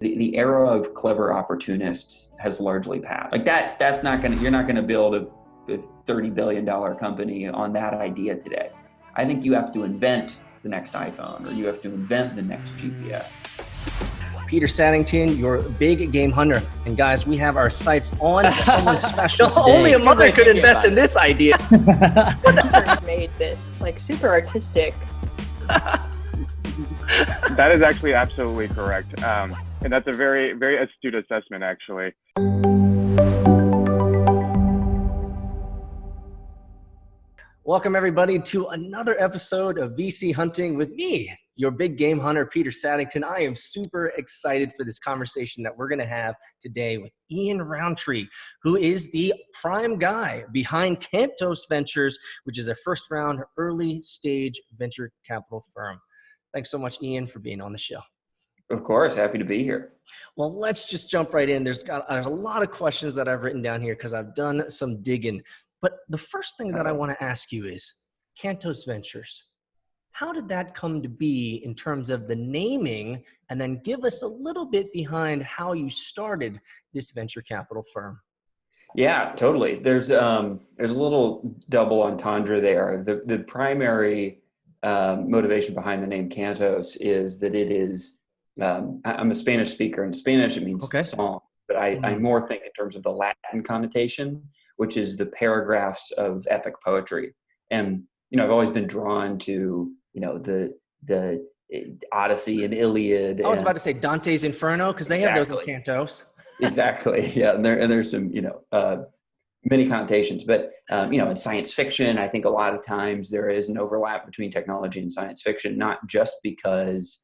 The era of clever opportunists has largely passed. Like that's not gonna, you're not gonna build a $30 billion company on that idea today. I think you have to invent the next iPhone, or you have to invent the next GPS. Peter Saddington, your big game hunter. And guys, we have our sights on someone special today. Only a mother could invest in this idea. Made this like super artistic. That is actually absolutely correct. And that's a very, very astute assessment, actually. Welcome, everybody, to another episode of VC Hunting with me, your big game hunter, Peter Saddington. I am super excited for this conversation that we're going to have today with Ian Rountree, who is the prime guy behind Cantos Ventures, which is a first-round early-stage venture capital firm. Thanks so much, Ian, for being on the show. Of course, happy to be here. Well, let's just jump right in. There's a lot of questions that I've written down here because I've done some digging. But the first thing that I want to ask you is Cantos Ventures. How did that come to be in terms of the naming? And then give us a little bit behind how you started this venture capital firm. Yeah, totally. There's a little double entendre there. The primary motivation behind the name Cantos is that it is, I'm a Spanish speaker. In Spanish, it means song, but I more think in terms of the Latin connotation, which is the paragraphs of epic poetry. And, I've always been drawn to, the Odyssey and Iliad. I was about to say Dante's Inferno, because they have those in Cantos. Exactly. Yeah. And there's some, many connotations, but, in science fiction, I think a lot of times there is an overlap between technology and science fiction, not just because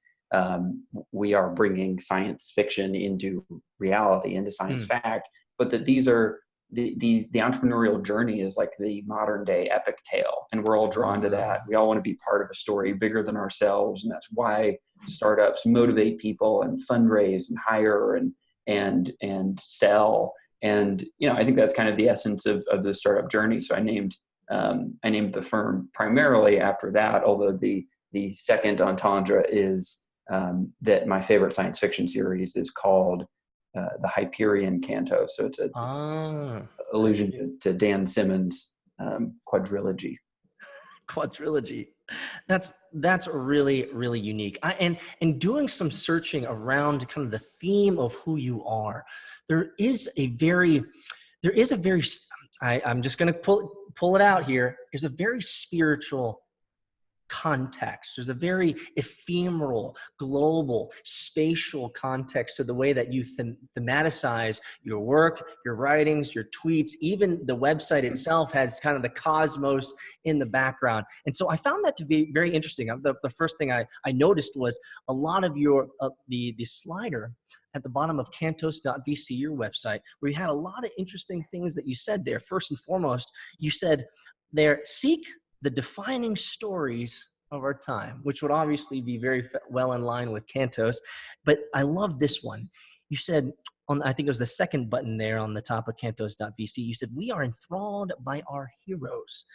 we are bringing science fiction into reality, into science fact, but that these are the entrepreneurial journey is like the modern day epic tale. And we're all drawn to that. We all want to be part of a story bigger than ourselves. And that's why startups motivate people and fundraise and hire and sell. And, I think that's kind of the essence of the startup journey. So I named the firm primarily after that, although the second entendre is that my favorite science fiction series is called the Hyperion Cantos. So it's an allusion to Dan Simmons' quadrilogy. Quadrilogy. That's really, really unique. And doing some searching around kind of the theme of who you are, I'm just going to pull it out here. There's a very spiritual context. There's a very ephemeral, global, spatial context to the way that you thematicize your work, your writings, your tweets. Even the website itself has kind of the cosmos in the background. And so I found that to be very interesting. The first thing I noticed was a lot of your the slider at the bottom of Cantos.vc, your website, where you had a lot of interesting things that you said there. First and foremost, you said there, seek the defining stories of our time, which would obviously be very well in line with Cantos. But I love this one. You said, I think it was the second button there on the top of Cantos.vc, you said, we are enthralled by our heroes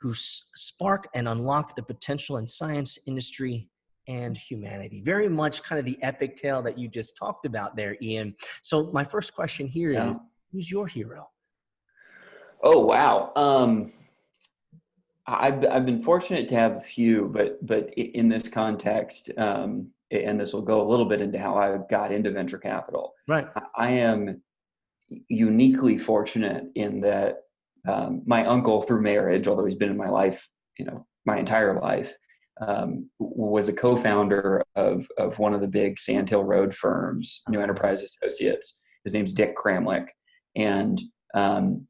who spark and unlock the potential in science, industry, and humanity. Very much kind of the epic tale that you just talked about there, Ian. So my first question here is, who's your hero? Oh, wow. I've been fortunate to have a few, but in this context, and this will go a little bit into how I got into venture capital. Right. I am uniquely fortunate in that my uncle, through marriage, although he's been in my life, my entire life, was a co-founder of one of the big Sand Hill Road firms, New Enterprise Associates. His name's Dick Kramlich, and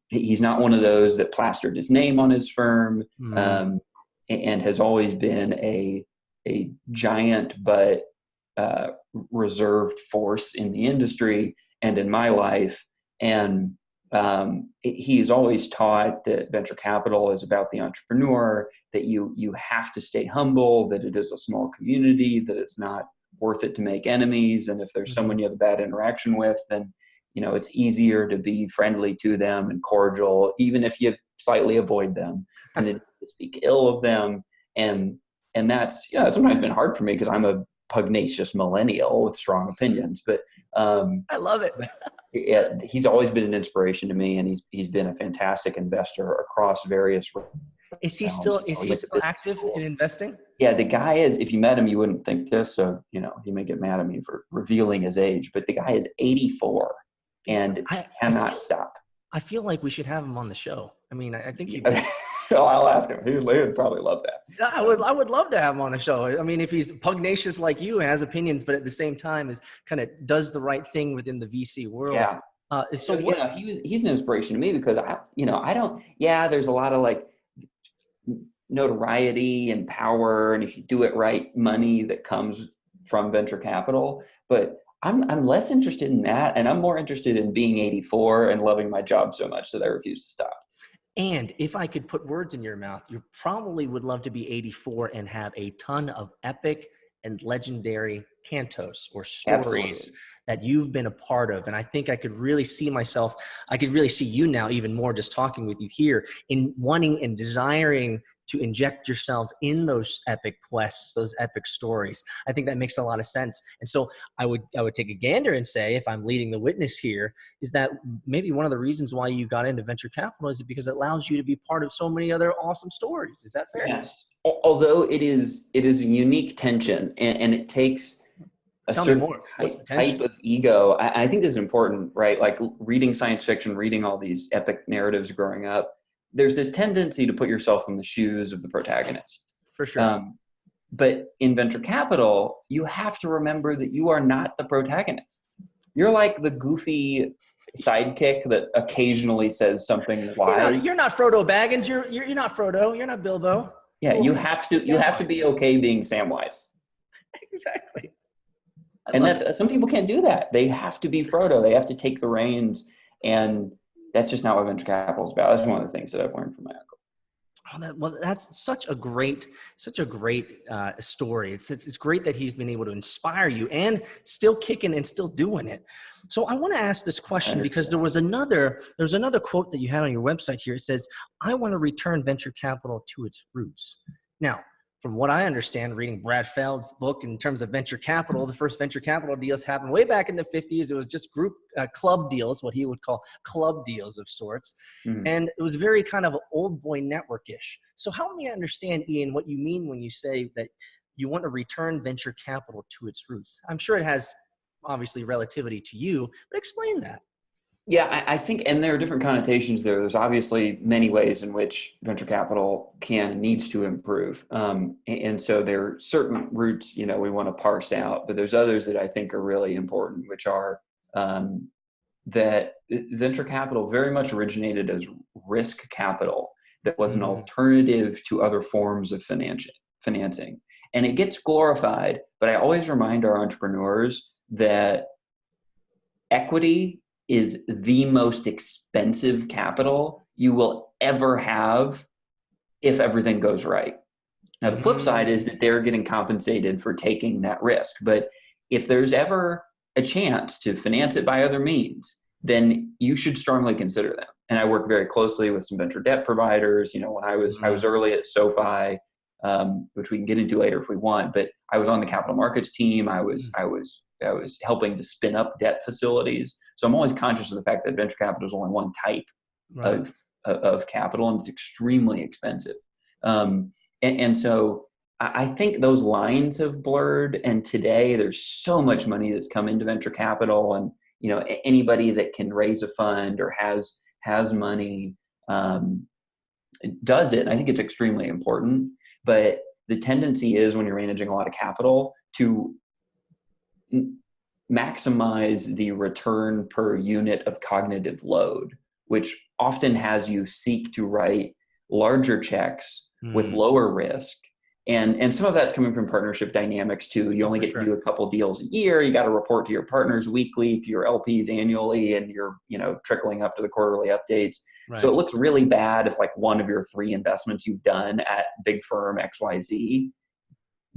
he's not one of those that plastered his name on his firm, and has always been a giant but reserved force in the industry and in my life. And he's always taught that venture capital is about the entrepreneur, that you have to stay humble, that it is a small community, that it's not worth it to make enemies. And if there's someone you have a bad interaction with, then it's easier to be friendly to them and cordial, even if you slightly avoid them, and to speak ill of them. And And that's, sometimes been hard for me because I'm a pugnacious millennial with strong opinions, but I love it. he's always been an inspiration to me, and he's been a fantastic investor across various Is he realms. still active in investing? Yeah, the guy is, if you met him, you wouldn't think this. So, he may get mad at me for revealing his age, but the guy is 84 and cannot stop. I feel like we should have him on the show. I mean, I think I'll ask him. He would probably love that. I would love to have him on the show. I mean, if he's pugnacious like you and has opinions, but at the same time is kind of does the right thing within the VC world. Yeah. So he's an inspiration to me because there's a lot of like notoriety and power, and if you do it right, money that comes from venture capital. But I'm less interested in that, and I'm more interested in being 84 and loving my job so much that I refuse to stop. And if I could put words in your mouth, you probably would love to be 84 and have a ton of epic and legendary cantos or stories. Absolutely. That you've been a part of. And I think I could really see you now even more just talking with you here in wanting and desiring to inject yourself in those epic quests, those epic stories. I think that makes a lot of sense. And so I would take a gander and say, if I'm leading the witness here, is that maybe one of the reasons why you got into venture capital is because it allows you to be part of so many other awesome stories. Is that fair? Yes. Although it is a unique tension, and it takes a Tell me certain more. What's the tension? type of ego. I think this is important, right? Like reading science fiction, reading all these epic narratives growing up, there's this tendency to put yourself in the shoes of the protagonist. For sure. But in venture capital, you have to remember that you are not the protagonist. You're like the goofy sidekick that occasionally says something wise. You're not Frodo Baggins. You're not Frodo. You're not Bilbo. Yeah, you have to be okay being Samwise. Exactly. And that's some people can't do that. They have to be Frodo. They have to take the reins, and that's just not what venture capital is about. That's one of the things that I've learned from my uncle. That's such a great story. It's great that he's been able to inspire you and still kicking and still doing it. So I want to ask this question because there was another quote that you had on your website here. It says, "I want to return venture capital to its roots." Now, from what I understand, reading Brad Feld's book in terms of venture capital, the first venture capital deals happened way back in the 50s. It was just group club deals, what he would call club deals of sorts. Mm-hmm. And it was very kind of old boy network-ish. So help me understand, Ian, what you mean when you say that you want to return venture capital to its roots. I'm sure it has obviously relativity to you, but explain that. Yeah, I think, and there are different connotations there. There's obviously many ways in which venture capital can and needs to improve. And so there are certain routes, we want to parse out, but there's others that I think are really important, which are that venture capital very much originated as risk capital that was an alternative to other forms of financing. And it gets glorified, but I always remind our entrepreneurs that equity is the most expensive capital you will ever have if everything goes right. Now, the flip side is that they're getting compensated for taking that risk. But if there's ever a chance to finance it by other means, then you should strongly consider them. And I work very closely with some venture debt providers. When I was early at SoFi, which we can get into later if we want, but I was on the capital markets team. I was helping to spin up debt facilities. So I'm always conscious of the fact that venture capital is only one type of capital, and it's extremely expensive. And so I think those lines have blurred. And today there's so much money that's come into venture capital, and anybody that can raise a fund or has money does it. I think it's extremely important. But the tendency is, when you're managing a lot of capital, to maximize the return per unit of cognitive load, which often has you seek to write larger checks with lower risk. And some of that's coming from partnership dynamics too. You only get to do a couple deals a year. You got to report to your partners weekly, to your LPs annually, and you're, trickling up to the quarterly updates. Right. So it looks really bad if like one of your 3 investments you've done at big firm XYZ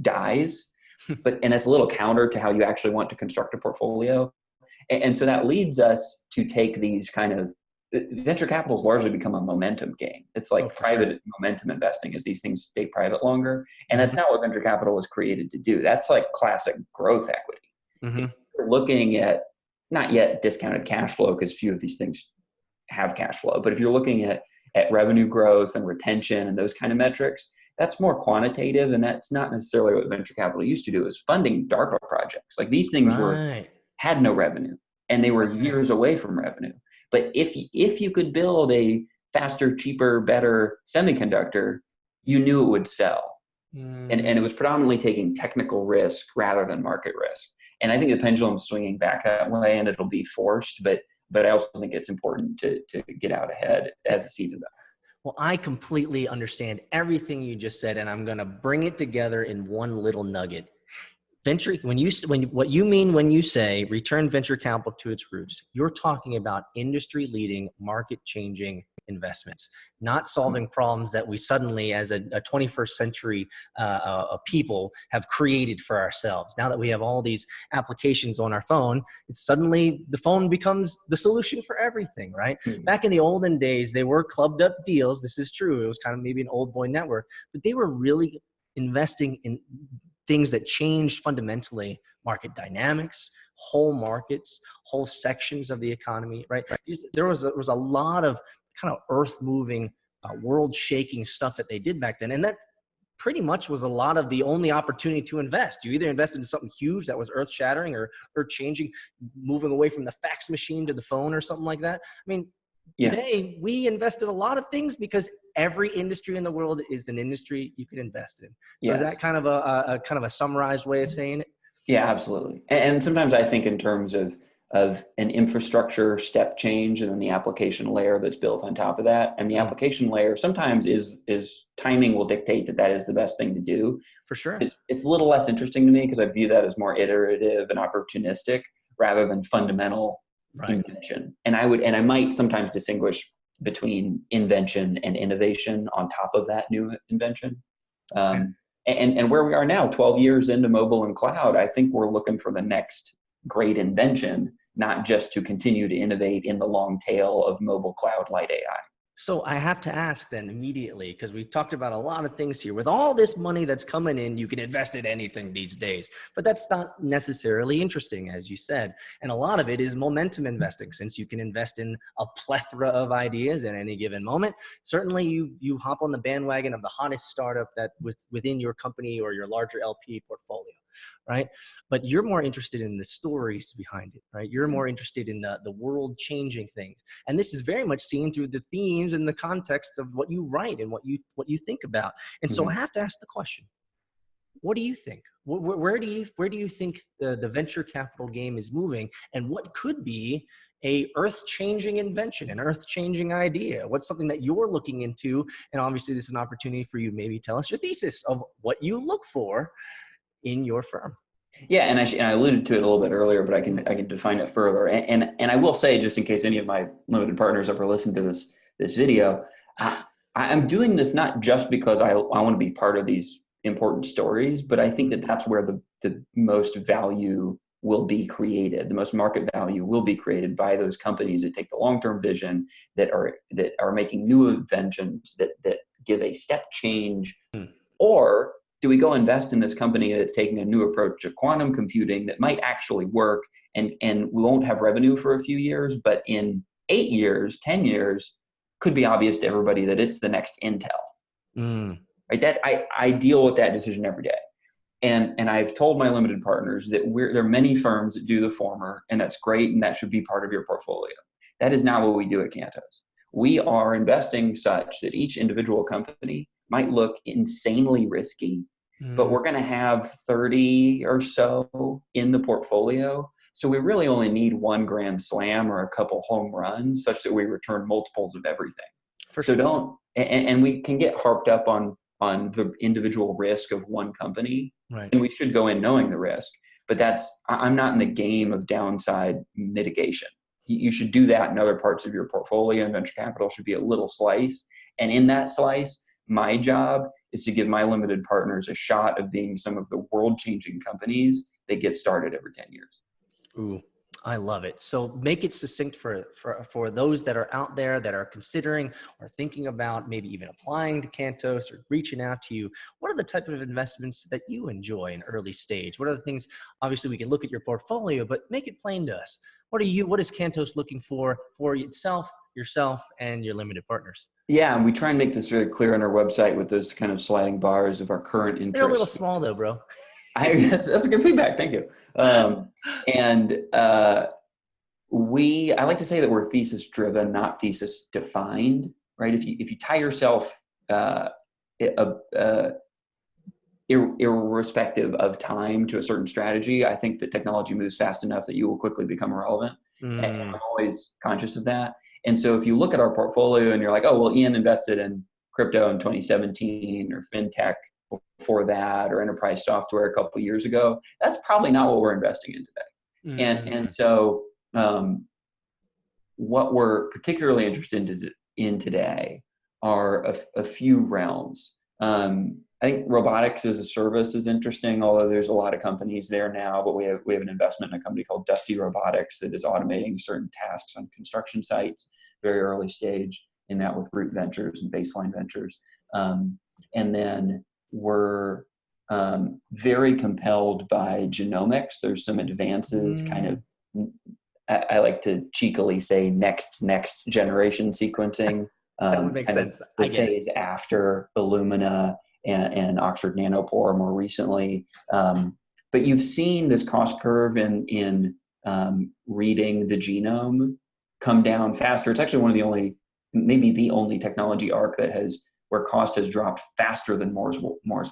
dies. And that's a little counter to how you actually want to construct a portfolio. And so that leads us to take these kind of venture capital has largely become a momentum game. It's like private momentum investing as these things stay private longer. And that's not what venture capital was created to do. That's like classic growth equity. If you're looking at not yet discounted cash flow, because few of these things have cash flow, but if you're looking at revenue growth and retention and those kind of metrics, that's more quantitative. And that's not necessarily what venture capital used to do, is funding DARPA projects. Like these things had no revenue and they were years away from revenue. But if you could build a faster, cheaper, better semiconductor, you knew it would sell. And it was predominantly taking technical risk rather than market risk. And I think the pendulum's swinging back that way, and it'll be forced. But I also think it's important to get out ahead as a seasoned investor. Well, I completely understand everything you just said, and I'm going to bring it together in one little nugget. What you mean when you say return venture capital to its roots, you're talking about industry-leading, market-changing investments, not solving problems that we suddenly, as a 21st century people, have created for ourselves. Now that we have all these applications on our phone, suddenly the phone becomes the solution for everything, right? Back in the olden days, they were clubbed up deals. This is true. It was kind of maybe an old boy network, but they were really investing in things that changed fundamentally market dynamics, whole markets, whole sections of the economy, right? There was a lot of kind of earth-moving, world-shaking stuff that they did back then. And that pretty much was a lot of the only opportunity to invest. You either invested in something huge that was earth-shattering or earth-changing, moving away from the fax machine to the phone or something like that. I mean, today, we invest in a lot of things because every industry in the world is an industry you can invest in. So is that kind of a summarized way of saying it? Yeah, absolutely. And sometimes I think in terms of an infrastructure step change and then the application layer that's built on top of that. And the application layer sometimes is timing will dictate that is the best thing to do. For sure. It's a little less interesting to me because I view that as more iterative and opportunistic rather than fundamental invention. And I might sometimes distinguish between invention and innovation on top of that new invention. And where we are now, 12 years into mobile and cloud, I think we're looking for the next great invention, not just to continue to innovate in the long tail of mobile, cloud, light AI. So I have to ask then immediately, because we've talked about a lot of things here. With all this money that's coming in, you can invest in anything these days, but that's not necessarily interesting, as you said. And a lot of it is momentum investing, since you can invest in a plethora of ideas at any given moment. Certainly you hop on the bandwagon of the hottest startup that was within your company or your larger LP portfolio, right? But you're more interested in the stories behind it, right? You're more interested in the world-changing things. And this is very much seen through the themes and the context of what you write and what you think about. And so I have to ask the question, what do you think? Where do you think the venture capital game is moving, and what could be a earth-changing invention, an earth-changing idea? What's something that you're looking into? And obviously this is an opportunity for you, maybe tell us your thesis of what you look for in your firm. Yeah, and I alluded to it a little bit earlier, but I can define it further. And I will say, just in case any of my limited partners ever listen to this video, I'm doing this not just because I want to be part of these important stories, but I think that that's where the most value will be created. The most market value will be created by those companies that take the long-term vision, that are making new inventions that give a step change. Or do we go invest in this company that's taking a new approach to quantum computing that might actually work, and we won't have revenue for a few years, but in 8 years, 10 years, could be obvious to everybody that it's the next Intel. Right? I deal with that decision every day. And I've told my limited partners that there are many firms that do the former, and that's great, and that should be part of your portfolio. That is not what we do at Cantos. We are investing such that each individual company might look insanely risky, but we're going to have 30 or so in the portfolio. So we really only need one grand slam or a couple home runs such that we return multiples of everything. And we can get harped up on the individual risk of one company. Right. And we should go in knowing the risk, but I'm not in the game of downside mitigation. You should do that in other parts of your portfolio, and venture capital should be a little slice. And in that slice, my job is to give my limited partners a shot of being some of the world-changing companies that get started every 10 years. Ooh, I love it. So make it succinct for those that are out there that are considering or thinking about maybe even applying to Cantos or reaching out to you. What are the type of investments that you enjoy in early stage? What are the things, obviously we can look at your portfolio, but make it plain to us. What is Cantos looking for itself, yourself, and your limited partners? Yeah, and we try and make this very clear on our website with those kind of sliding bars of our current They're a little interests. small though, bro. That's a good feedback. Thank you. And I like to say that we're thesis driven, not thesis defined, right? If you tie yourself, irrespective of time, to a certain strategy, I think that technology moves fast enough that you will quickly become irrelevant. And I'm always conscious of that. And so if you look at our portfolio and you're like, oh, well, Ian invested in crypto in 2017 or fintech before that, or enterprise software a couple of years ago, that's probably not what we're investing in today. And so what we're particularly interested in today are a few realms. I think robotics as a service is interesting, although there's a lot of companies there now, but we have an investment in a company called Dusty Robotics that is automating certain tasks on construction sites, very early stage in that with Root Ventures and Baseline Ventures. And then we're very compelled by genomics. There's some advances, kind of, I like to cheekily say next generation sequencing. That would make sense. The phase after Illumina and Oxford Nanopore more recently. But you've seen this cost curve in reading the genome come down faster. It's actually one of the only, maybe the only technology arc where cost has dropped faster than Moore's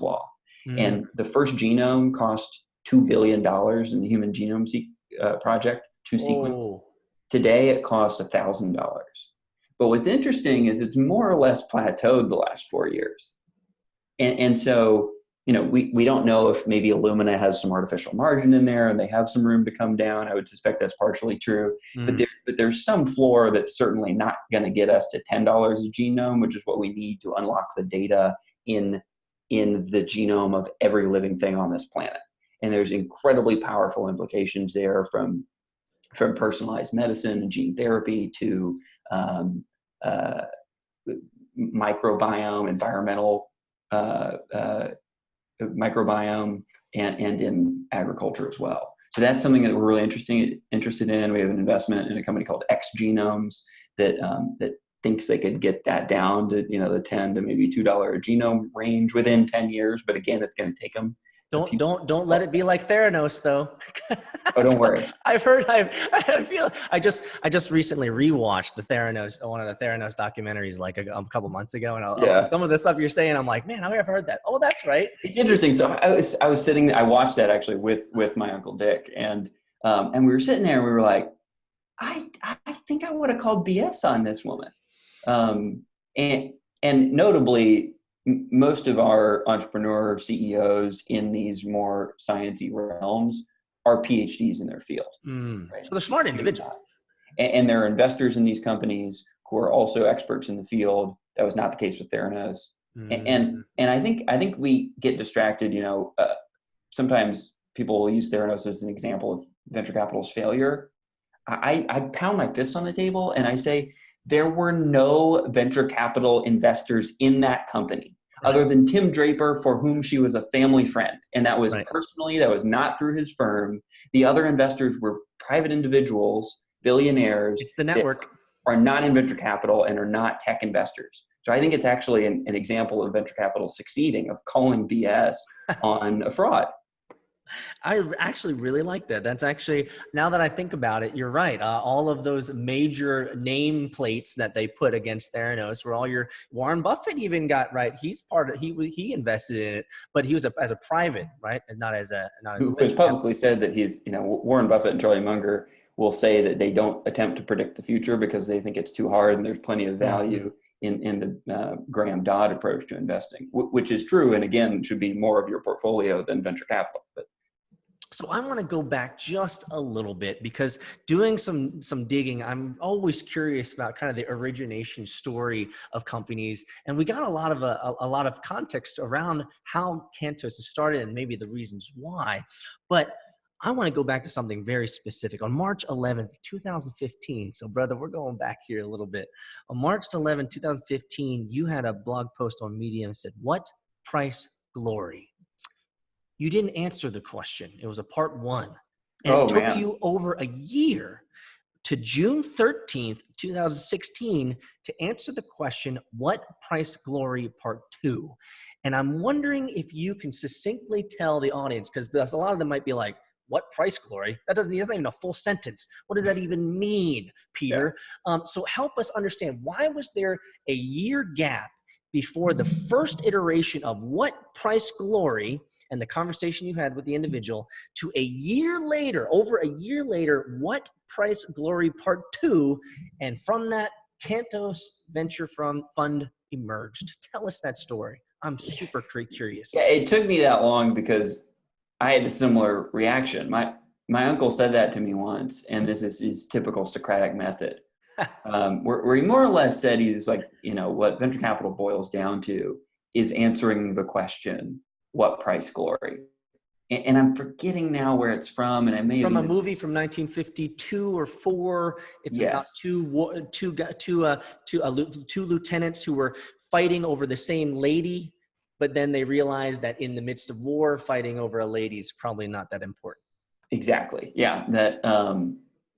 Law. And the first genome cost $2 billion in the Human Genome Project to sequence. Today it costs $1,000. But what's interesting is it's more or less plateaued the last 4 years. And so, we don't know if maybe Illumina has some artificial margin in there and they have some room to come down. I would suspect that's partially true. But there's some floor that's certainly not going to get us to $10 a genome, which is what we need to unlock the data in the genome of every living thing on this planet. And there's incredibly powerful implications there from personalized medicine and gene therapy to microbiome, environmental microbiome, and in agriculture as well. So that's something that we're really interested in. We have an investment in a company called X Genomes that thinks they could get that down to the $10 to maybe $2 a genome range within 10 years. But again, it's going to take them. Don't let it be like Theranos though. Oh, don't worry. I just recently rewatched one of the Theranos documentaries like a couple months ago, and some of the stuff you're saying, I'm like, man, I've heard that. Oh, that's right. It's interesting. So I was sitting. I watched that actually with my Uncle Dick, and we were sitting there, and we were like, I think I would have called BS on this woman, and notably, most of our entrepreneur CEOs in these more sciencey realms are PhDs in their field. Right? So they're smart individuals. And they're investors in these companies who are also experts in the field. That was not the case with Theranos. And I think we get distracted. Sometimes people will use Theranos as an example of venture capital's failure. I pound my fists on the table and I say, there were no venture capital investors in that company other than Tim Draper, for whom she was a family friend. And that was personally, that was not through his firm. The other investors were private individuals, billionaires. It's the network. Are not in venture capital and are not tech investors. So I think it's actually an example of venture capital succeeding, of calling BS on a fraud. I actually really like that. That's actually, now that I think about it, you're right. All of those major nameplates that they put against Theranos were all your Warren Buffett even got right. He's he invested in it, but he was as a private, right? And not as who has publicly said that he's, Warren Buffett and Charlie Munger will say that they don't attempt to predict the future because they think it's too hard and there's plenty of value in the Graham Dodd approach to investing, which is true. And again, should be more of your portfolio than venture capital. But so I want to go back just a little bit because doing some digging, I'm always curious about kind of the origination story of companies, and we got a lot of context around how Cantos has started and maybe the reasons why. But I want to go back to something very specific. On March 11th, 2015, so brother, we're going back here a little bit. On March 11th, 2015, you had a blog post on Medium that said, "What price glory?" You didn't answer the question. It was a part one. And Oh it took man. you over a year to June 13th, 2016 to answer the question, "What price glory part two?" And I'm wondering if you can succinctly tell the audience, because a lot of them might be like, "What price glory? That's not even a full sentence. What does that even mean, Peter?" So help us understand, why was there a year gap before the first iteration of what price glory and the conversation you had with the individual to a year later, over a year later, what price glory part two? And from that, Cantos Venture Fund emerged. Tell us that story. I'm super curious. Yeah, it took me that long because I had a similar reaction. My uncle said that to me once, and this is his typical Socratic method, where he more or less said, he's like, what venture capital boils down to is answering the question, what price glory? And I'm forgetting now where it's from, and I may it's have from a movie from 1952 or 4. It's about two lieutenants who were fighting over the same lady, but then they realized that in the midst of war, fighting over a lady is probably not that important. Exactly. Yeah. That.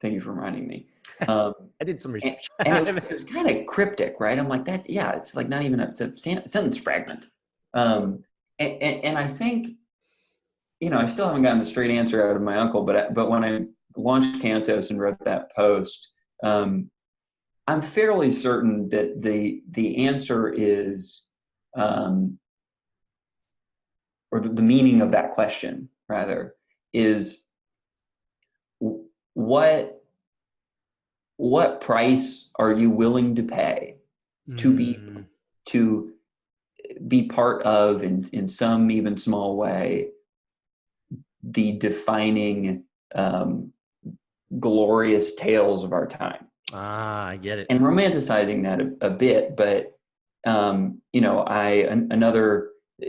Thank you for reminding me. I did some research, and it was kind of cryptic, right? I'm like that. Yeah, it's like not even it's a sentence fragment. And I think, I still haven't gotten a straight answer out of my uncle, but when I launched Cantos and wrote that post, I'm fairly certain that the answer is, or the meaning of that question rather is, what price are you willing to pay to be part of, in some even small way, the defining glorious tales of our time? I get it. And romanticizing that a bit, but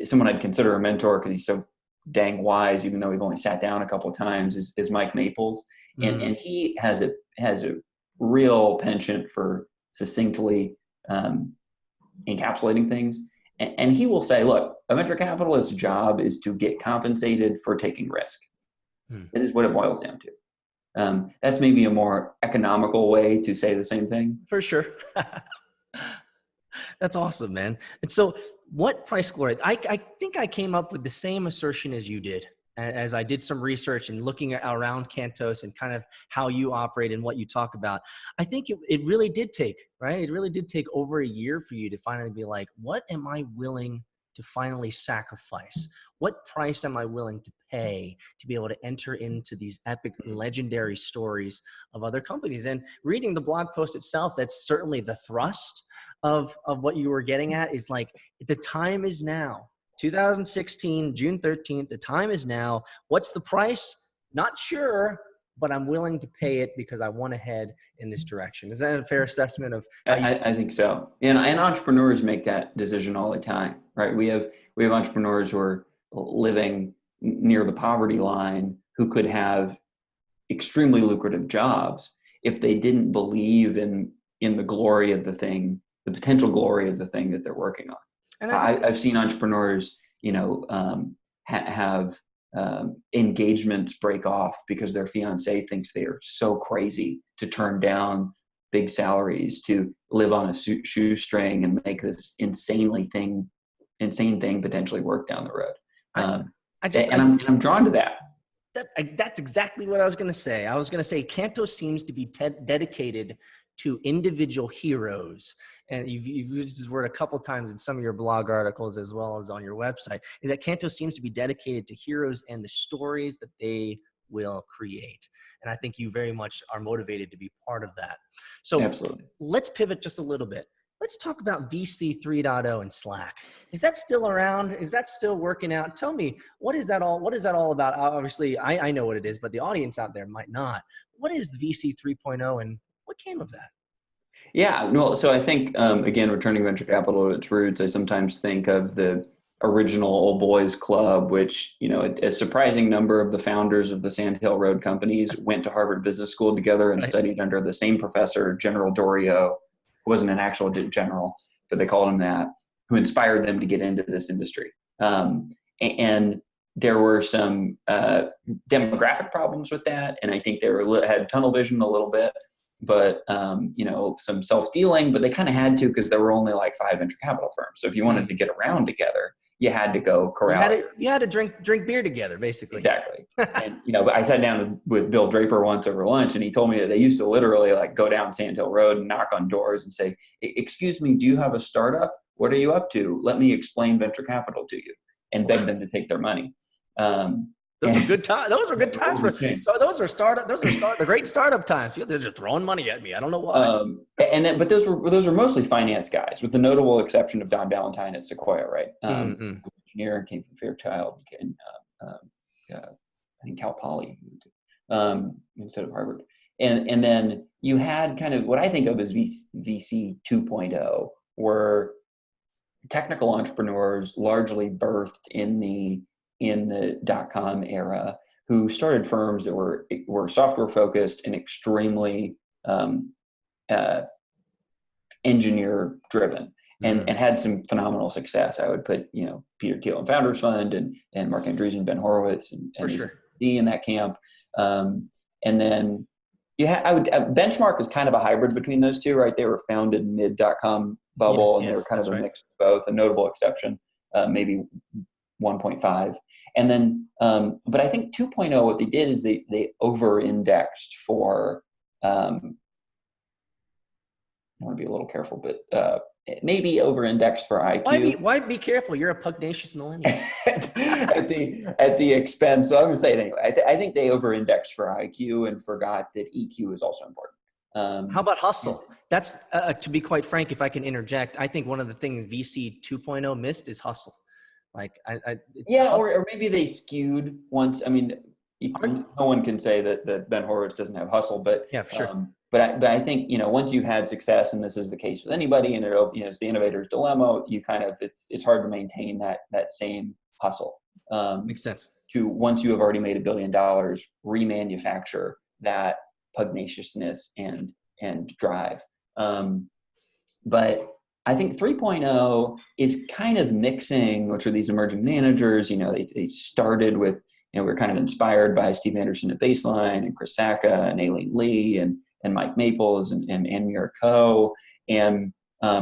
someone I'd consider a mentor because he's so dang wise, even though we've only sat down a couple of times, is Mike Maples, and he has a real penchant for succinctly encapsulating things. And he will say, look, a venture capitalist's job is to get compensated for taking risk. That is what it boils down to. That's maybe a more economical way to say the same thing. For sure. That's awesome, man. And so what price glory? I think I came up with the same assertion as you did, as I did some research and looking around Cantos and kind of how you operate and what you talk about. I think it really did take, right? It really did take over a year for you to finally be like, what am I willing to finally sacrifice? What price am I willing to pay to be able to enter into these epic, legendary stories of other companies? And reading the blog post itself, that's certainly the thrust of what you were getting at, is like, the time is now. 2016, June 13th, the time is now. What's the price? Not sure, but I'm willing to pay it because I want to head in this direction. Is that a fair assessment of how I think so. And entrepreneurs make that decision all the time, right? We have entrepreneurs who are living near the poverty line who could have extremely lucrative jobs if they didn't believe in the glory of the thing, the potential glory of the thing that they're working on. And I've seen entrepreneurs, have engagements break off because their fiance thinks they are so crazy to turn down big salaries to live on a shoestring and make this insane thing potentially work down the road. I'm drawn to that. That's exactly what I was going to say. I was going to say Cantos seems to be dedicated to individual heroes. And you've used this word a couple times in some of your blog articles as well as on your website, is that Cantos seems to be dedicated to heroes and the stories that they will create. And I think you very much are motivated to be part of that. So absolutely. Let's pivot just a little bit. Let's talk about VC 3.0 and Slack. Is that still around? Is that still working out? Tell me, what is that all about? Obviously, I know what it is, but the audience out there might not. What is the VC 3.0 and what came of that? Yeah, no. So I think, again, returning venture capital to its roots, I sometimes think of the original old boys club, which, a surprising number of the founders of the Sand Hill Road companies went to Harvard Business School together and Right. studied under the same professor, General Dorio, who wasn't an actual general, but they called him that, who inspired them to get into this industry. And there were some demographic problems with that. And I think they had tunnel vision a little bit, but some self-dealing, but they kind of had to, because there were only like 5 venture capital firms. So if you wanted to get around together, you had to go corral. You had to drink beer together, basically. Exactly. And, but I sat down with Bill Draper once over lunch, and he told me that they used to literally like go down Sand Hill Road and knock on doors and say, "Excuse me, do you have a startup? What are you up to? Let me explain venture capital to you," and beg them to take their money. Those are good times. Those are good times for those are great startup times. They're just throwing money at me. I don't know why. But those were mostly finance guys, with the notable exception of Don Valentine at Sequoia, right? Engineer, came from Fairchild, and I think Cal Poly instead of Harvard. And then you had kind of what I think of as VC 2.0, were technical entrepreneurs largely birthed in the .com era, who started firms that were software focused and extremely engineer driven, and had some phenomenal success. I would put Peter Thiel and Founders Fund and Mark Andreessen, Ben Horowitz, and sure. in that camp. And then Benchmark is kind of a hybrid between those two, right? They were founded mid .com bubble, and they were kind of a mix of both. A notable exception, maybe 1.5. And then, but I think 2.0, what they did is they over-indexed for, I want to be a little careful, but maybe over-indexed for IQ. Why be careful? You're a pugnacious millennial. at the expense. So I'm going to say it anyway. I think they over-indexed for IQ and forgot that EQ is also important. How about hustle? That's, to be quite frank, if I can interject, I think one of the things VC 2.0 missed is hustle. Like, or maybe they skewed once. I mean, no one can say that Ben Horowitz doesn't have hustle, but yeah, for sure. But I think once you've had success, and this is the case with anybody, and it's the innovator's dilemma. You kind of it's hard to maintain that same hustle. Makes sense. To once you have already made $1 billion, remanufacture that pugnaciousness and drive. But I think 3.0 is kind of mixing, which are these emerging managers. They started with, we're kind of inspired by Steve Anderson at Baseline, and Chris Sacca, and Aileen Lee, and Mike Maples, and Anmir Ko. And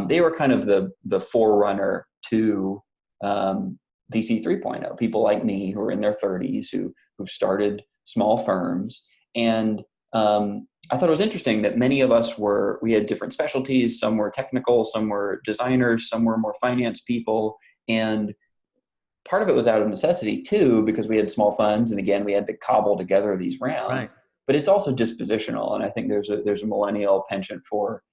they were kind of the forerunner to VC 3.0. People like me who are in their 30s, who've started small firms. And I thought it was interesting that many of us we had different specialties. Some were technical, some were designers, some were more finance people. And part of it was out of necessity too, because we had small funds. And again, we had to cobble together these rounds, right. But it's also dispositional. And I think there's a millennial penchant for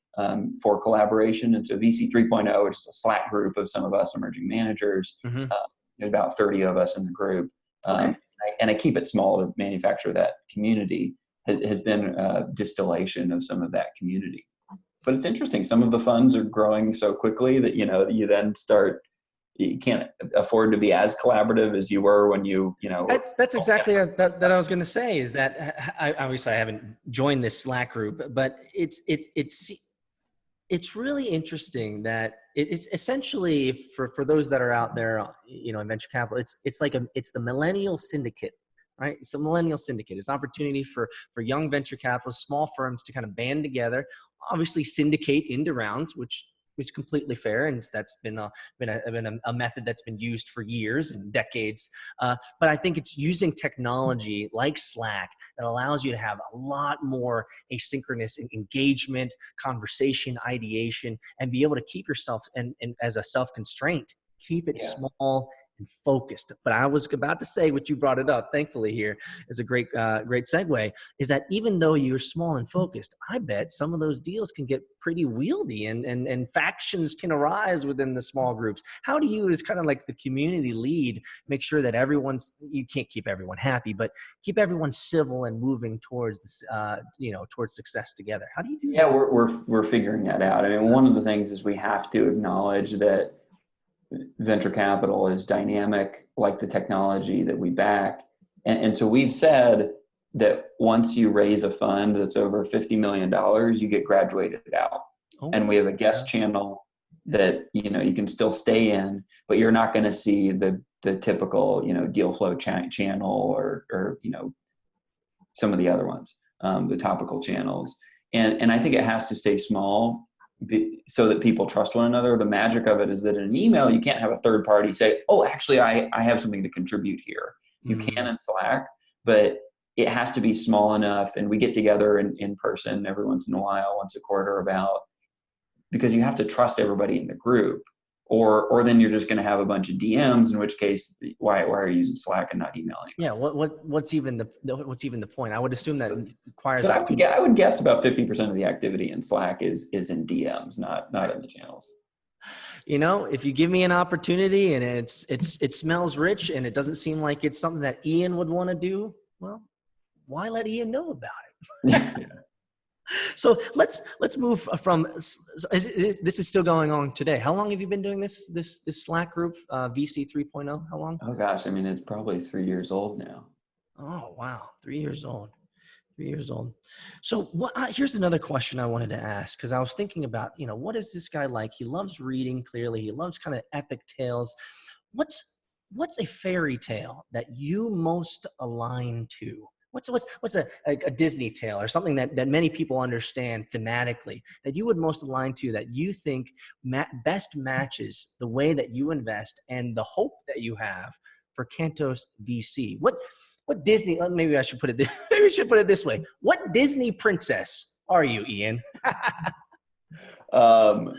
collaboration. And so VC 3.0, which is a Slack group of some of us emerging managers, there's about 30 of us in the group. And I keep it small to manufacture that community. Has been a distillation of some of that community. But it's interesting. Some of the funds are growing so quickly that, you then you can't afford to be as collaborative as you were when That's exactly that I was going to say, is that obviously I haven't joined this Slack group, but it's really interesting that it's essentially for those that are out there, in venture capital, it's the millennial syndicate. Right? It's a millennial syndicate. It's an opportunity for young venture capitalists, small firms to kind of band together, obviously syndicate into rounds, which is completely fair. And that's been a method that's been used for years and decades. But I think it's using technology like Slack that allows you to have a lot more asynchronous engagement, conversation, ideation, and be able to keep yourself and as a self-constraint, keep it small and focused. But I was about to say, what you brought it up, thankfully here is a great segue, is that even though you're small and focused, I bet some of those deals can get pretty wieldy and factions can arise within the small groups. How do you, as kind of like the community lead, make sure that you can't keep everyone happy, but keep everyone civil and moving towards this, towards success together? How do you do that? Yeah, we're figuring that out. I mean, one of the things is we have to acknowledge that venture capital is dynamic, like the technology that we back. And so we've said that once you raise a fund that's over $50 million, you get graduated out. Oh, and we have a guest channel that, you know, you can still stay in, but you're not going to see the typical, you know, deal flow channel or, you know, some of the other ones, the topical channels. And I think it has to stay small so that people trust one another. The magic of it is that in an email, you can't have a third party say, oh, actually, I have something to contribute here. You can in Slack, but it has to be small enough. And we get together in person every once in a while, once a quarter because you have to trust everybody in the group, or then you're just going to have a bunch of DMs, in which case, why are you using Slack and not emailing? Yeah. What's even the point? I would assume that requires. I would guess about 50% of the activity in Slack is in DMs, not in the channels. You know, if you give me an opportunity and it smells rich and it doesn't seem like it's something that Ian would want to do, well, why let Ian know about it? Yeah. So let's move from. This is still going on today. How long have you been doing this Slack group, VC 3.0? How long? Oh gosh, I mean, it's probably 3 years old now. Oh wow, 3 years old. 3 years old. So here's another question I wanted to ask, because I was thinking about, you know, what is this guy like? He loves reading. Clearly, he loves kind of epic tales. What's a fairy tale that you most align to? What's a Disney tale or something that many people understand thematically that you would most align to, that you think best matches the way that you invest and the hope that you have for Cantos.vc? What Disney? Maybe I should put it. Maybe we should put it this way. What Disney princess are you, Ian? I'm.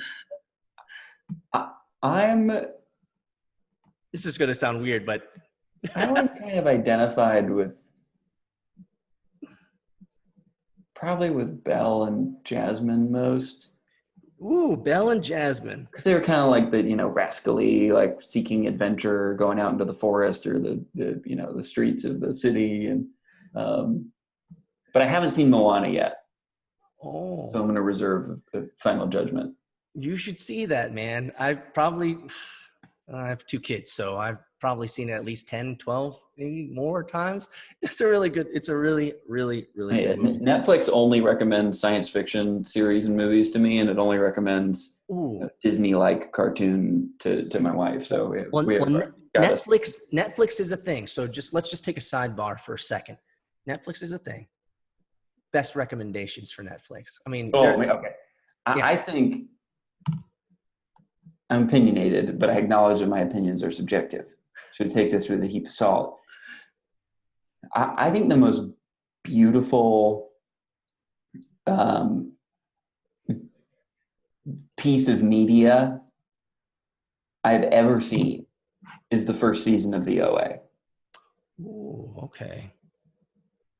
This is going to sound weird, but I always kind of identified with. Probably with Belle and Jasmine most. Ooh, Belle and Jasmine. Because they were kind of like the, you know, rascally, like seeking adventure, going out into the forest or the you know, the streets of the city. And but I haven't seen Moana yet. Oh. So I'm going to reserve a final judgment. You should see that, man. I have 2 kids, so I've probably seen it at least 10, 12, maybe more times. It's a really, really, really good movie. Netflix only recommends science fiction series and movies to me, and it only recommends Disney-like cartoon to my wife. So Netflix is a thing. So let's just take a sidebar for a second. Netflix is a thing. Best recommendations for Netflix. I mean, okay. Yeah. I think I'm opinionated, but I acknowledge that my opinions are subjective. So take this with a heap of salt. I think the most beautiful piece of media I've ever seen is the first season of the OA. Ooh, okay.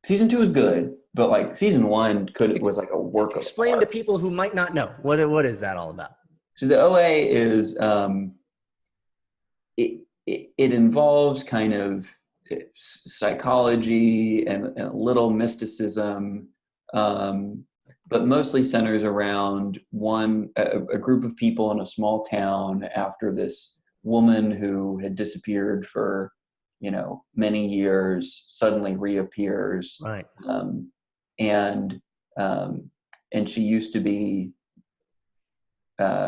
Season 2 is good, but like season 1 was like a work of Explain art. to people who might not know. What is that all about? So the OA is it involves kind of psychology and a little mysticism, but mostly centers around a group of people in a small town after this woman who had disappeared for, you know, many years suddenly reappears. Right. And she used to be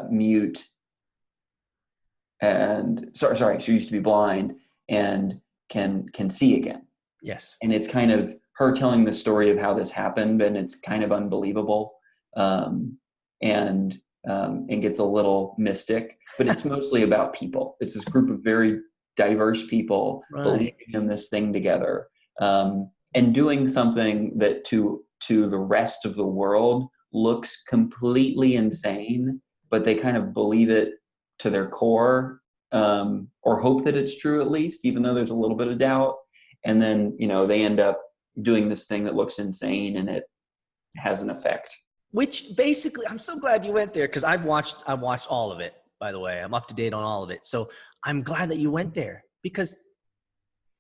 mute, and sorry, she used to be blind and can see again. Yes. And it's kind of her telling the story of how this happened, and it's kind of unbelievable, and gets a little mystic, but it's mostly about people. It's this group of very diverse people believing in this thing together, and doing something that to the rest of the world looks completely insane, but they kind of believe it to their core, or hope that it's true at least, even though there's a little bit of doubt. And then, you know, they end up doing this thing that looks insane and it has an effect. Which basically, I'm so glad you went there, because I've watched all of it, by the way. I'm up to date on all of it. So I'm glad that you went there, because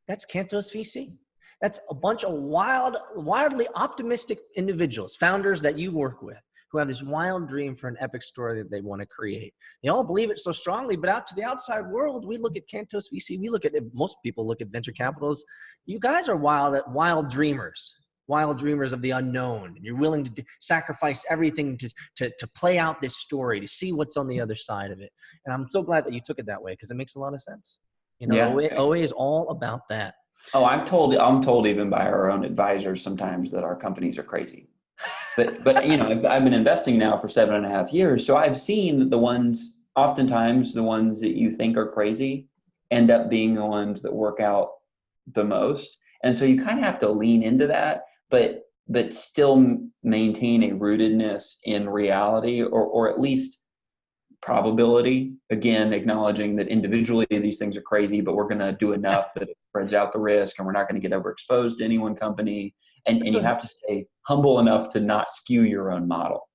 that's Cantos.vc. That's a bunch of wildly optimistic individuals, founders that you work with, who have this wild dream for an epic story that they want to create. They all believe it so strongly, but out to the outside world, we look at Cantos.vc, most people look at venture capitals. You guys are wild dreamers of the unknown. You're willing to sacrifice everything to play out this story, to see what's on the other side of it. And I'm so glad that you took it that way, because it makes a lot of sense. OA is all about that. Oh, I'm told even by our own advisors sometimes that our companies are crazy. But I've been investing now for 7.5 years. So I've seen oftentimes the ones that you think are crazy end up being the ones that work out the most. And so you kind of have to lean into that, but still maintain a rootedness in reality, or at least probability. Again, acknowledging that individually these things are crazy, but we're going to do enough that it spreads out the risk, and we're not going to get overexposed to any one company. And you have to stay humble enough to not skew your own model.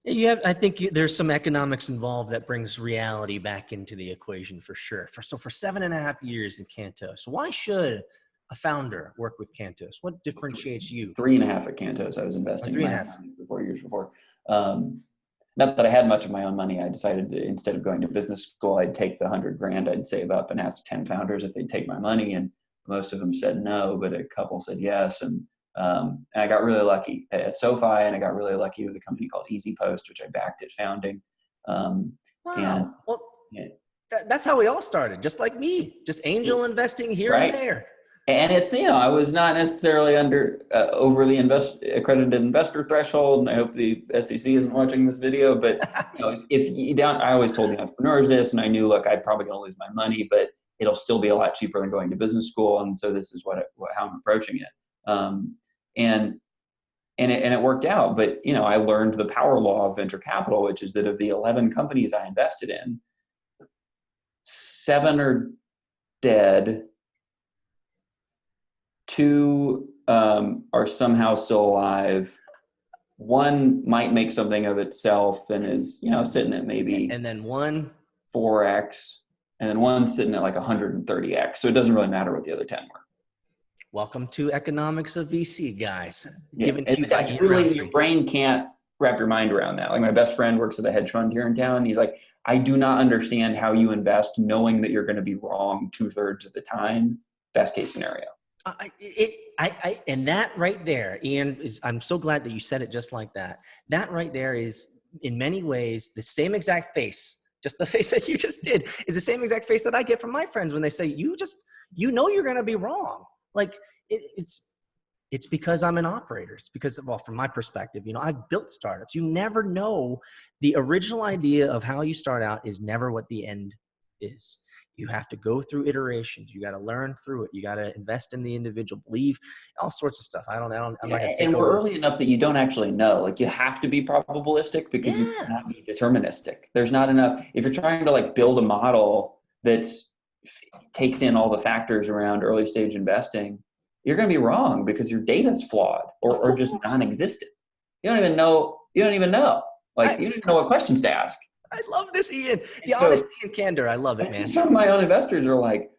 I think there's some economics involved that brings reality back into the equation for sure. For 7.5 years in Cantos, why should a founder work with Cantos? What differentiates you? 3.5 at Cantos. I was investing 3.5 4 years before. Not that I had much of my own money. I decided to, instead of going to business school, I'd take the $100,000 I'd save up and ask 10 founders if they'd take my money. And most of them said no, but a couple said yes. And I got really lucky at SoFi, and I got really lucky with a company called Easy Post, which I backed at founding. Wow. That's how we all started, just like me, just angel investing here and there. And it's, I was not necessarily under overly accredited investor threshold, and I hope the SEC isn't watching this video, but if you don't, I always told the entrepreneurs this, and I knew, look, I'm probably going to lose my money, but it'll still be a lot cheaper than going to business school, and so this is how I'm approaching it. And it worked out, but I learned the power law of venture capital, which is that of the 11 companies I invested in, 7 are dead. 2 are somehow still alive. 1 might make something of itself and is, sitting at maybe, and then 1 4x, and then 1 sitting at like 130x. So it doesn't really matter what the other 10 were. Welcome to economics of VC, guys. Yeah. Given to you That's really, your brain can't wrap your mind around that. Like, my best friend works at a hedge fund here in town. He's like, I do not understand how you invest knowing that you're going to be wrong 2/3 of the time. Best case scenario. And that right there, Ian, I'm so glad that you said it just like that. That right there is, in many ways, the same exact face, just the face that you just did, is the same exact face that I get from my friends when they say, you're going to be wrong. Like, it's because I'm an operator. It's because, well, from my perspective, I've built startups. You never know. The original idea of how you start out is never what the end is. You have to go through iterations. You got to learn through it. You got to invest in the individual, believe, all sorts of stuff. I'm not going to take and over. We're early enough that you don't actually know. Like, you have to be probabilistic because you cannot be deterministic. There's not enough. If you're trying to build a model that takes in all the factors around early stage investing, you're going to be wrong because your data is flawed or just non-existent. You don't even know. You don't even know what questions to ask. I love this, Ian. The honesty and candor. I love it, man. Some of my own investors are like,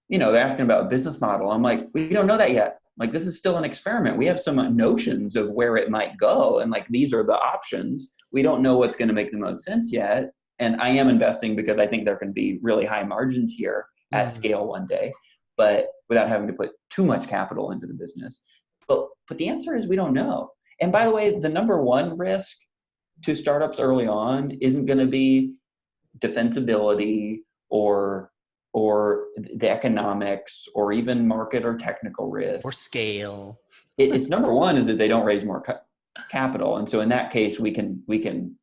they're asking about business model. I'm like, we don't know that yet. Like, this is still an experiment. We have some notions of where it might go. And these are the options. We don't know what's going to make the most sense yet. And I am investing because I think there can be really high margins here at scale one day, but without having to put too much capital into the business. But the answer is we don't know. And by the way, the number one risk to startups early on isn't going to be defensibility or the economics or even market or technical risk or scale. It's number one is that they don't raise more capital, and so in that case we can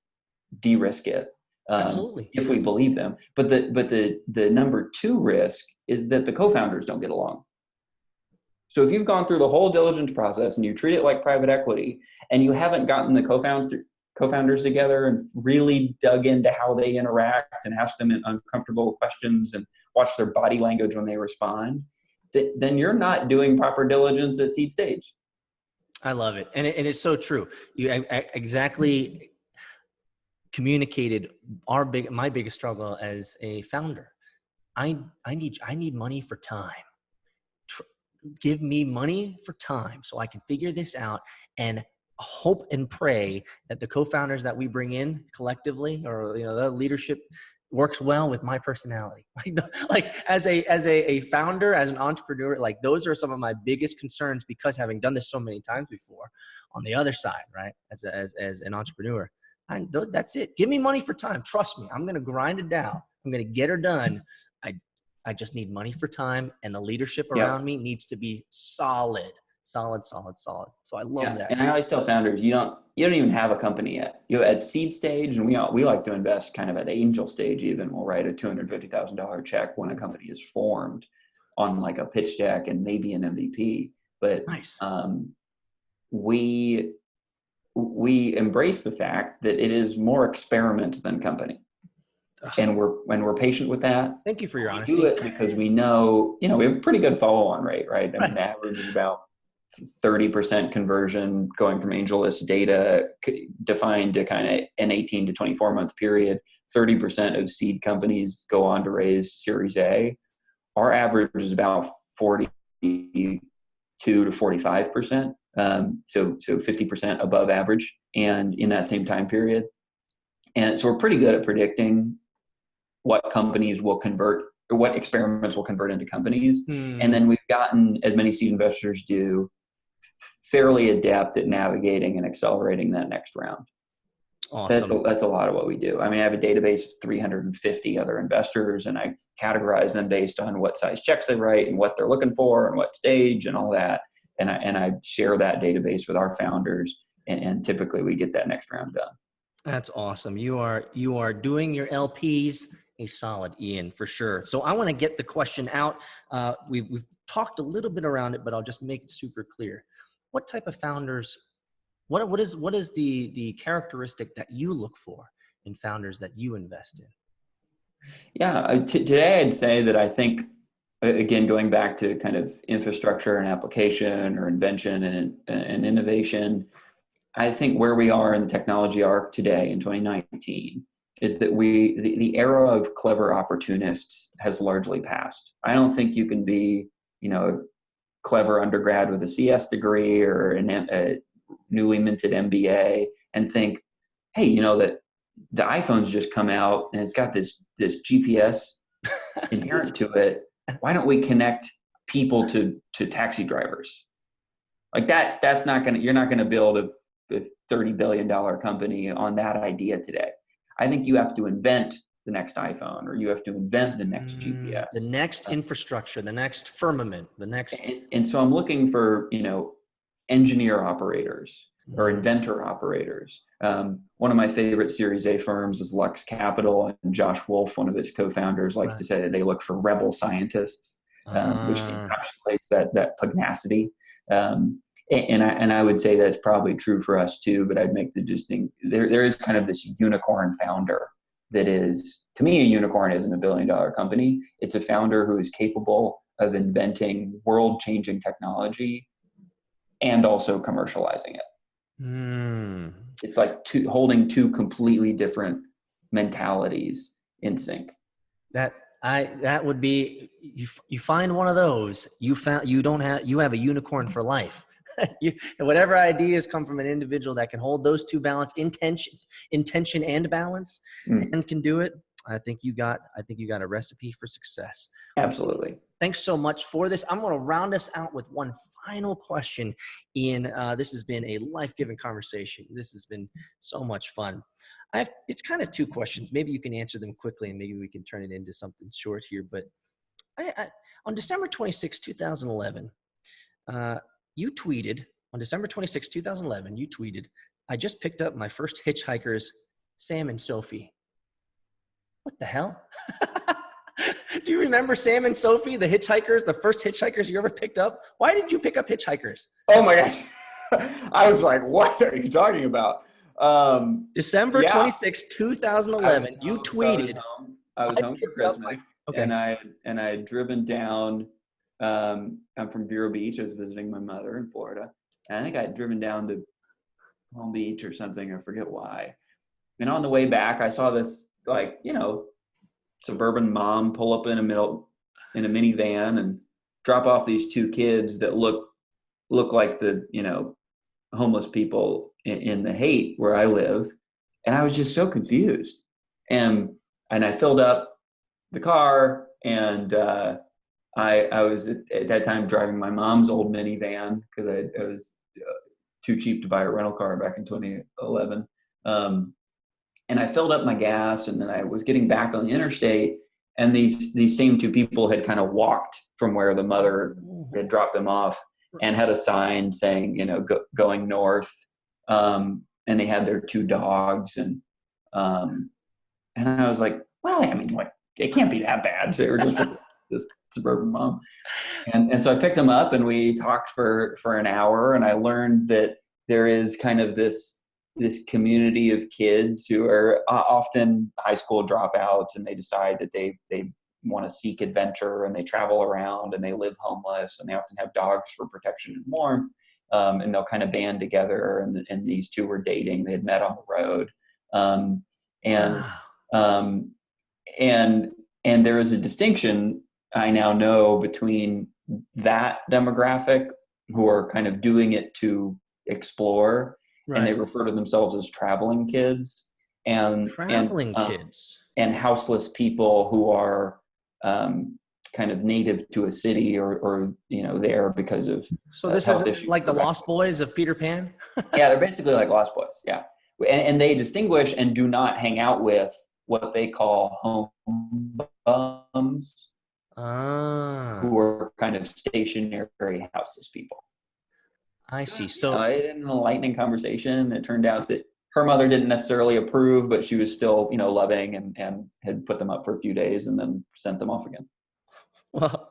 de-risk it Absolutely. if we believe them. But the number 2 risk is that the co-founders don't get along. So if you've gone through the whole diligence process and you treat it like private equity and you haven't gotten the co-founders together and really dug into how they interact and asked them uncomfortable questions and watch their body language when they respond, then you're not doing proper diligence at seed stage. I love it. And it's so true. You exactly communicated my biggest struggle as a founder. I need money for time. Give me money for time so I can figure this out. And hope and pray that the co-founders that we bring in collectively, or the leadership, works well with my personality. Like as a founder, as an entrepreneur, like those are some of my biggest concerns, because having done this so many times before on the other side, right? As an entrepreneur, that's it. Give me money for time. Trust me, I'm going to grind it down. I'm going to get her done. I just need money for time, and the leadership around me needs to be solid. So I love that. And I always tell founders, you don't even have a company yet. You're at seed stage, and we like to invest kind of at angel stage. Even we'll write a $250,000 check when a company is formed on like a pitch deck and maybe an MVP. But nice. We embrace the fact that it is more experiment than company. And we're patient with that. Thank you for your honesty. We do it because we know, we have a pretty good follow-on rate, right? I mean, the average is about 30% conversion going from AngelList data defined to kind of an 18 to 24 month period. 30% of seed companies go on to raise Series A. Our average is about 42 to 45%. So 50% above average, and in that same time period. And so we're pretty good at predicting what companies will convert, or what experiments will convert into companies. And then we've gotten, as many seed investors do, fairly adept at navigating and accelerating that next round. Awesome. That's a lot of what we do. I mean, I have a database of 350 other investors, and I categorize them based on what size checks they write and what they're looking for and what stage and all that. And I share that database with our founders, and typically we get that next round done. That's awesome. You are doing your LPs a solid, Ian, for sure. So I want to get the question out. We've talked a little bit around it, but I'll just make it super clear. What type of founders, what is the characteristic that you look for in founders that you invest in? Yeah, today I'd say that I think, again, going back to kind of infrastructure and application or invention and innovation, I think where we are in the technology arc today in 2019 is that the era of clever opportunists has largely passed. I don't think you can be, a clever undergrad with a CS degree or a newly minted MBA and think, hey, that the iPhone's just come out and it's got this GPS inherent to it. Why don't we connect people to taxi drivers? Like that's not you're not gonna build a $30 billion company on that idea today. I think you have to invent the next iPhone, or you have to invent the next GPS. The next infrastructure, the next firmament, the next. And so I'm looking for, engineer operators or inventor operators. One of my favorite Series A firms is Lux Capital, and Josh Wolf, one of its co-founders, likes to say that they look for rebel scientists, which encapsulates that pugnacity. And I would say that's probably true for us too, but I'd make the distinct, there is kind of this unicorn founder that is, to me, a unicorn isn't $1 billion company. It's a founder who is capable of inventing world-changing technology and also commercializing it. It's like holding two completely different mentalities in sync. That would be, you find one of those, you have a unicorn for life. Whatever ideas come from an individual that can hold those two balance, intention and balance, and can do it. I think you got a recipe for success. Absolutely. Thanks so much for this. I'm going to round us out with one final question, Ian. This has been a life-giving conversation. This has been so much fun. It's kind of two questions. Maybe you can answer them quickly, and maybe we can turn it into something short here. But on December 26, 2011, you tweeted, on December 26, 2011, you tweeted, "I just picked up my first hitchhikers, Sam and Sophie." What the hell? Do you remember Sam and Sophie, the hitchhikers, the first hitchhikers you ever picked up? Why did you pick up hitchhikers? Oh my gosh. I was like, what are you talking about? December 26, 2011, you tweeted. I was home for Christmas, and I had driven down. I'm from Vero Beach. I was visiting my mother in Florida, and I think I had driven down to Palm Beach or something. I forget why. And on the way back, I saw this suburban mom pull up in a minivan and drop off these two kids that look like the homeless people in the Haight where I live. And I was just so confused. And I filled up the car, and I was at that time driving my mom's old minivan because I was too cheap to buy a rental car back in 2011. And I filled up my gas, and then I was getting back on the interstate, and these same two people had kind of walked from where the mother had dropped them off and had a sign saying, going north. And they had their two dogs, and I was like, well, I mean, like, it can't be that bad. So they were just with this suburban mom. And so I picked them up, and we talked for an hour, and I learned that there is kind of this community of kids who are often high school dropouts, and they decide that they want to seek adventure, and they travel around, and they live homeless, and they often have dogs for protection and warmth. And they'll kind of band together, and these two were dating. They had met on the road. And there is a distinction I now know between that demographic, who are kind of doing it to explore, right, and they refer to themselves as traveling kids, and kids, and houseless people who are kind of native to a city or there because of this is like the Lost Boys of Peter Pan. Yeah, they're basically like Lost Boys. Yeah, and they distinguish and do not hang out with what they call home bums, who are kind of stationary houseless people. I see. So in an enlightening conversation, it turned out that her mother didn't necessarily approve, but she was still, loving, and had put them up for a few days and then sent them off again. Well,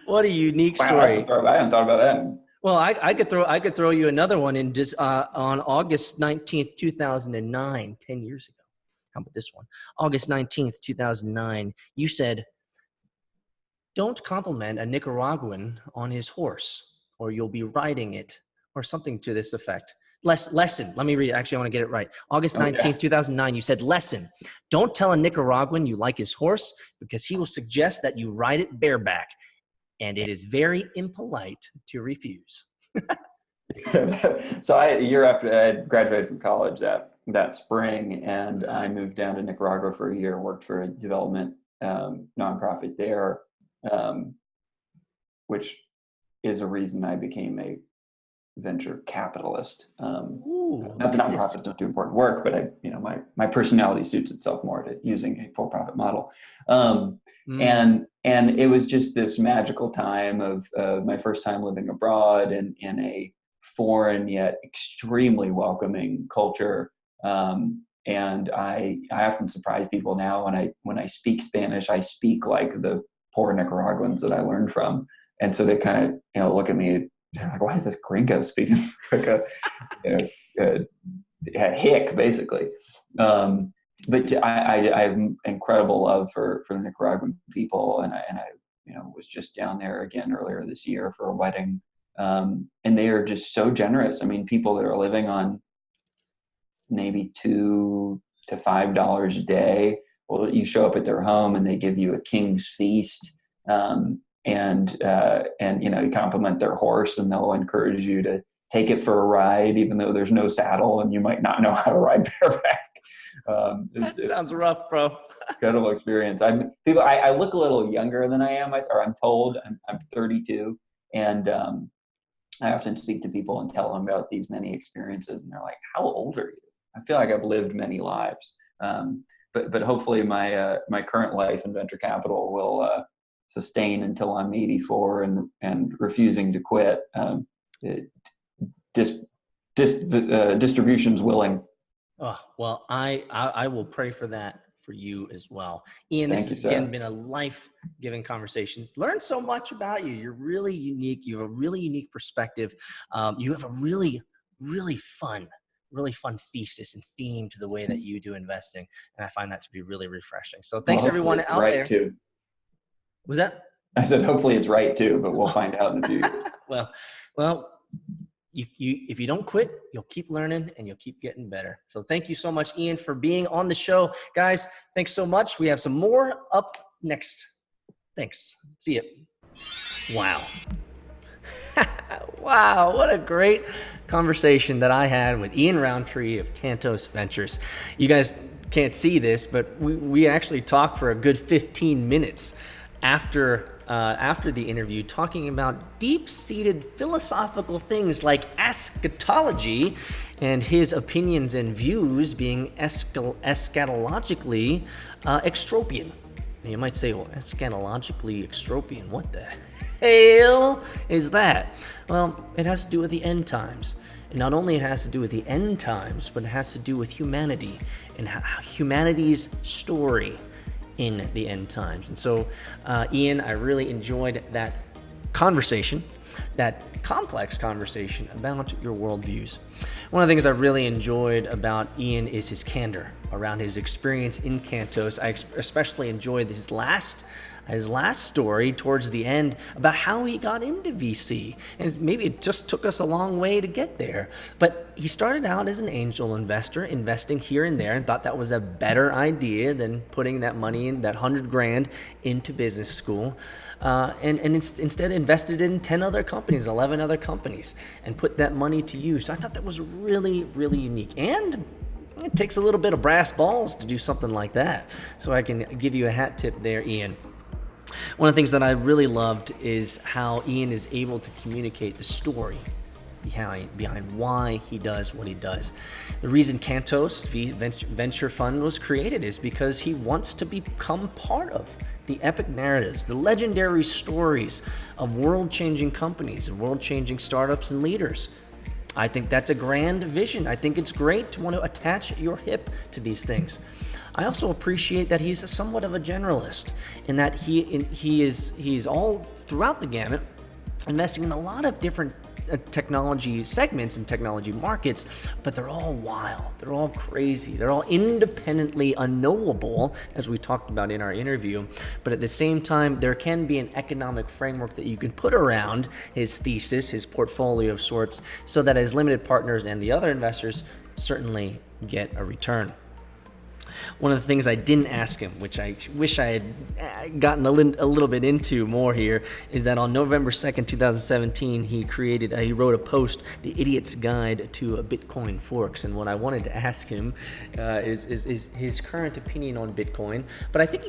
what a unique story. I hadn't thought about that. Well, I could throw you another one in just on August 19th, 2009, 10 years ago. How about this one? August 19th, 2009, you said, don't compliment a Nicaraguan on his horse, or you'll be riding it, or something to this effect. Lesson. Let me read it. Actually, I want to get it right. August 19th, 2009, you said, lesson. Don't tell a Nicaraguan you like his horse, because he will suggest that you ride it bareback, and it is very impolite to refuse. So a year after I had graduated from college that spring, and I moved down to Nicaragua for a year, worked for a development nonprofit there, which is a reason I became a venture capitalist. Not that nonprofits don't do important work, but my personality suits itself more to using a for-profit model. And it was just this magical time of my first time living abroad and in a foreign yet extremely welcoming culture. And I often surprise people now when I speak Spanish. I speak like the poor Nicaraguans that I learned from, and so they kind of look at me like, why is this gringo speaking like a hick, basically? But I have incredible love for the Nicaraguan people, and I was just down there again earlier this year for a wedding, and they are just so generous. I mean, people that are living on maybe $2 to $5 a day. Well, you show up at their home and they give you a king's feast, and you compliment their horse, and they'll encourage you to take it for a ride, even though there's no saddle and you might not know how to ride bareback. That sounds rough, bro. Incredible experience. I look a little younger than I am, or I'm told. I'm 32, and I often speak to people and tell them about these many experiences, and they're like, "How old are you?" I feel like I've lived many lives, but hopefully my current life in venture capital will sustain until I'm 84 and refusing to quit. Distribution's willing. Oh, well, I will pray for that for you as well. Ian, this has again been a life-giving conversation. Learned so much about you. You're really unique. You have a really unique perspective. You have a really, really fun thesis and theme to the way that you do investing. And I find that to be really refreshing. So thanks everyone out there. Too. Was that? I said, hopefully it's right too, but we'll find out in the future. Well, you if you don't quit, you'll keep learning and you'll keep getting better. So thank you so much, Ian, for being on the show. Guys, thanks so much. We have some more up next. Thanks. See you. Wow. Wow, what a great conversation that I had with Ian Rountree of Cantos Ventures. You guys can't see this, but we actually talked for a good 15 minutes after the interview, talking about deep-seated philosophical things like eschatology and his opinions and views being eschatologically extropian. You might say, well, eschatologically extropian, what the hell is that? Well, it has to do with the end times. And not only it has to do with the end times, but it has to do with humanity and humanity's story in the end times. And so, Ian, I really enjoyed that conversation, that complex conversation about your worldviews. One of the things I really enjoyed about Ian is his candor around his experience in Cantos. I especially enjoyed his last story towards the end about how he got into VC. And maybe it just took us a long way to get there. But he started out as an angel investor, investing here and there, and thought that was a better idea than putting that money in, that $100,000 into business school. And instead invested in 10 other companies, 11 other companies, and put that money to use. I thought that was really, really unique. And it takes a little bit of brass balls to do something like that. So I can give you a hat tip there, Ian. One of the things that I really loved is how Ian is able to communicate the story behind why he does what he does. The reason Cantos Venture Fund was created is because he wants to become part of the epic narratives, the legendary stories of world-changing companies, world-changing startups and leaders. I think that's a grand vision. I think it's great to want to attach your hip to these things. I also appreciate that he's somewhat of a generalist in that he's all throughout the gamut, investing in a lot of different technology segments and technology markets, but they're all wild, they're all crazy, they're all independently unknowable, as we talked about in our interview. But at the same time, there can be an economic framework that you can put around his thesis, his portfolio of sorts, so that his limited partners and the other investors certainly get a return. One of the things I didn't ask him, which I wish I had gotten a little bit into more here, is that on November 2nd, 2017, he wrote a post, The Idiot's Guide to Bitcoin Forks. And what I wanted to ask him is his current opinion on Bitcoin. But I think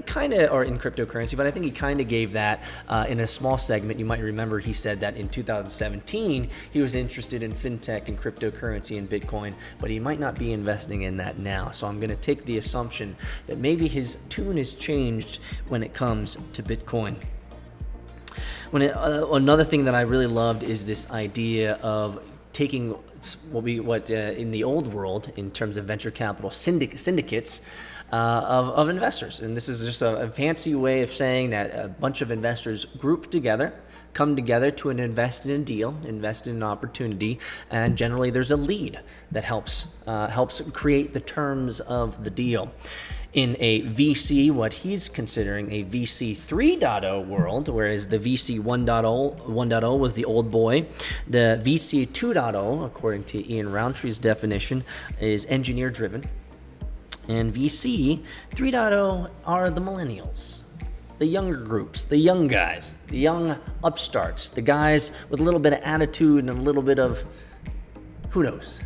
or in cryptocurrency, but I think he kind of gave that in a small segment. You might remember he said that in 2017, he was interested in fintech and cryptocurrency and Bitcoin, but he might not be investing in that now. So I'm going to take the assumption that maybe his tune has changed when it comes to Bitcoin. Another thing that I really loved is this idea of taking what in the old world, in terms of venture capital syndicates of investors. And this is just a fancy way of saying that a bunch of investors group together, come together to invest in a deal, invest in an opportunity, and generally there's a lead that helps create the terms of the deal. In a VC, what he's considering a VC 3.0 world, whereas the VC 1.0 was the old boy, the VC 2.0, according to Ian Rountree's definition, is engineer-driven, and VC 3.0 are the millennials. The younger groups, the young guys, the young upstarts, the guys with a little bit of attitude and a little bit of, who knows,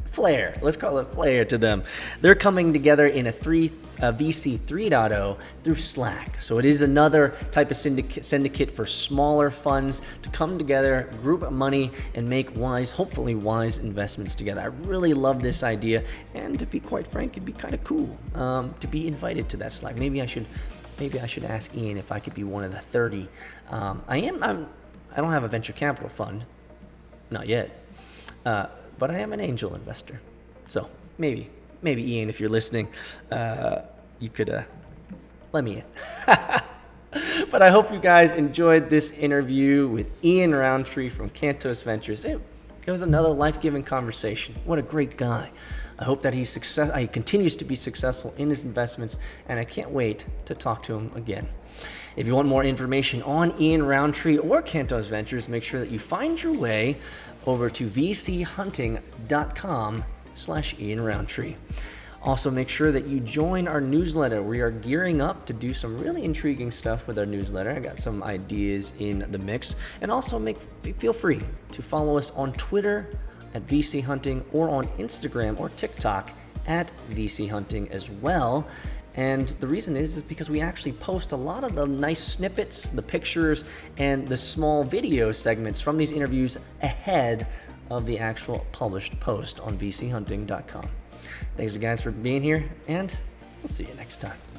flair. Let's call it flair to them. They're coming together in a VC 3.0 through Slack. So it is another type of syndicate for smaller funds to come together, group money, and make hopefully wise investments together. I really love this idea, and to be quite frank, it'd be kind of cool to be invited to that Slack. Maybe I should ask Ian if I could be one of the 30. I don't have a venture capital fund, not yet, but I am an angel investor. So maybe Ian, if you're listening, you could let me in. But I hope you guys enjoyed this interview with Ian Rountree from Cantos Ventures. It was another life-giving conversation. What a great guy. I hope that he continues to be successful in his investments, and I can't wait to talk to him again. If you want more information on Ian Rountree or Cantos Ventures, make sure that you find your way over to vchunting.com/Ian Rountree. Also, make sure that you join our newsletter. We are gearing up to do some really intriguing stuff with our newsletter. I got some ideas in the mix. And also feel free to follow us on Twitter at VC Hunting or on Instagram or TikTok at VC Hunting as well. And the reason is because we actually post a lot of the nice snippets, the pictures, and the small video segments from these interviews ahead of the actual published post on vchunting.com. Thanks guys for being here, and we'll see you next time.